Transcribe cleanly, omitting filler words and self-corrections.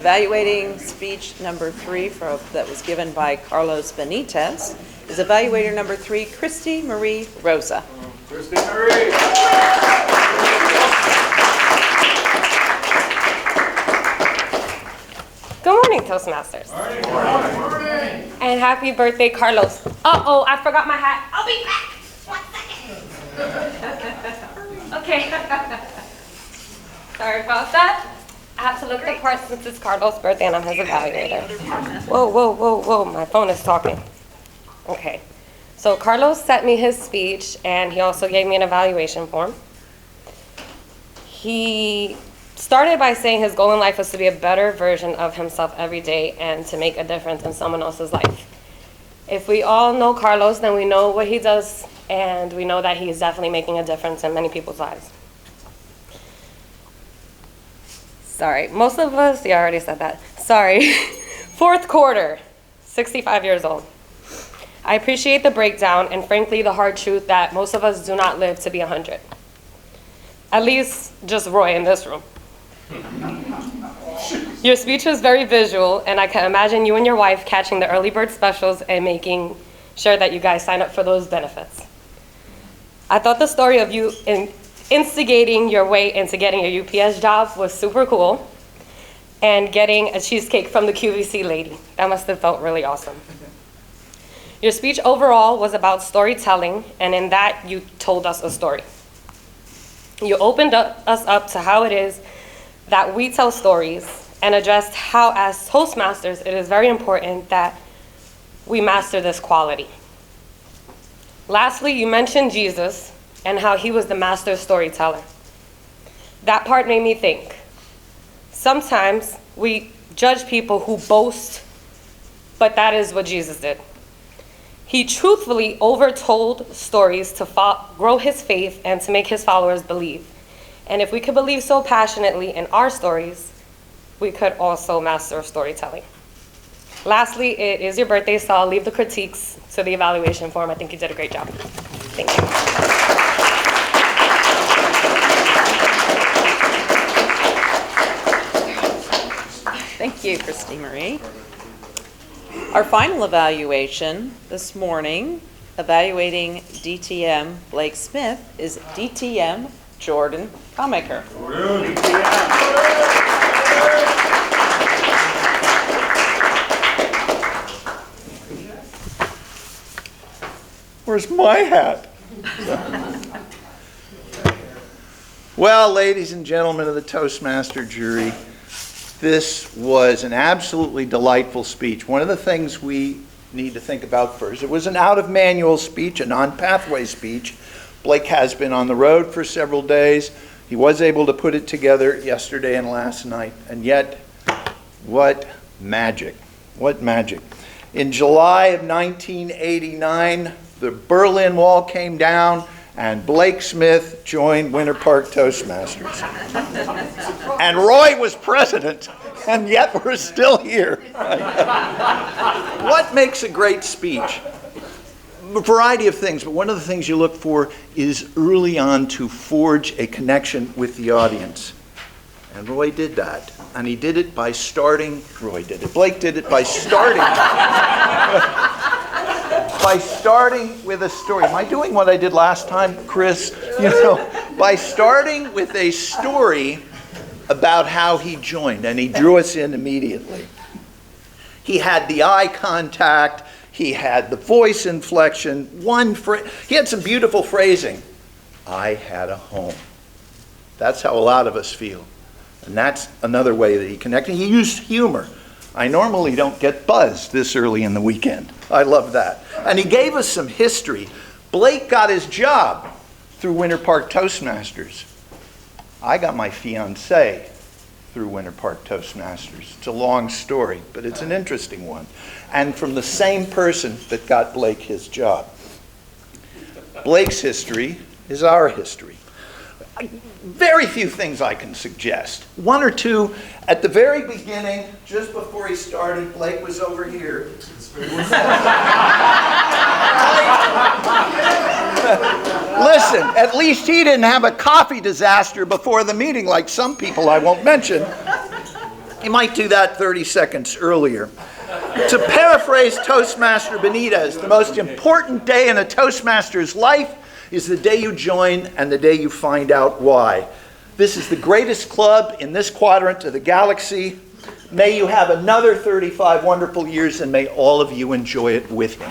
Evaluating speech number 3 that was given by Carlos Benitez is evaluator number 3, Kristiemarie Rosa. Kristiemarie! Good morning, Toastmasters. Morning. And happy birthday, Carlos. Uh-oh, I forgot my hat. I'll be back. 1 second. Okay. Sorry about that. I have to look the part since it's Carlos' birthday and I'm his evaluator. Whoa. My phone is talking. Okay. So Carlos sent me his speech and he also gave me an evaluation form. He started by saying his goal in life was to be a better version of himself every day and to make a difference in someone else's life. If we all know Carlos, then we know what he does and we know that he is definitely making a difference in many people's lives. Sorry, most of us, I already said that. Sorry. 4th quarter, 65 years old. I appreciate the breakdown and frankly the hard truth that most of us do not live to be 100. At least just Roy in this room. Your speech was very visual and I can imagine you and your wife catching the early bird specials and making sure that you guys sign up for those benefits. I thought the story of you instigating your way into getting a UPS job was super cool, and getting a cheesecake from the QVC lady. That must have felt really awesome. Your speech overall was about storytelling, and in that you told us a story. You opened us up to how it is that we tell stories and addressed how as Toastmasters it is very important that we master this quality. Lastly, you mentioned Jesus and how he was the master storyteller. That part made me think. Sometimes we judge people who boast, but that is what Jesus did. He truthfully overtold stories to grow his faith and to make his followers believe. And if we could believe so passionately in our stories, we could also master storytelling. Lastly, it is your birthday, so I'll leave the critiques to the evaluation form. I think you did a great job. Thank you. Thank you, Kristiemarie. Our final evaluation this morning, evaluating DTM Blake Smith, is DTM Jordan Comaker. Where's my hat? Well, ladies and gentlemen of the Toastmaster jury, this was an absolutely delightful speech. One of the things we need to think about first, it was an out-of-manual speech, a non-pathway speech. Blake has been on the road for several days. He was able to put it together yesterday and last night, and yet, what magic. What magic. In July of 1989, the Berlin Wall came down, and Blake Smith joined Winter Park Toastmasters. And Roy was president, and yet we're still here. What makes a great speech? A variety of things, but one of the things you look for is early on to forge a connection with the audience. And Roy did that. And he did it by starting, Blake did it by starting. By starting with a story. Am I doing what I did last time, Chris? By starting with a story about how he joined, and he drew us in immediately. He had the eye contact, he had the voice inflection, he had some beautiful phrasing. I had a home. That's how a lot of us feel. And that's another way that he connected. He used humor. I normally don't get buzzed this early in the weekend. I love that. And he gave us some history. Blake got his job through Winter Park Toastmasters. I got my fiancée through Winter Park Toastmasters. It's a long story, but it's an interesting one. And from the same person that got Blake his job. Blake's history is our history. Very few things I can suggest. One or two, at the very beginning, just before he started, Blake was over here. Listen, at least he didn't have a coffee disaster before the meeting like some people I won't mention. You might do that 30 seconds earlier. To paraphrase Toastmaster Benitez, the most important day in a Toastmaster's life is the day you join and the day you find out why. This is the greatest club in this quadrant of the galaxy. May you have another 35 wonderful years, and may all of you enjoy it with him.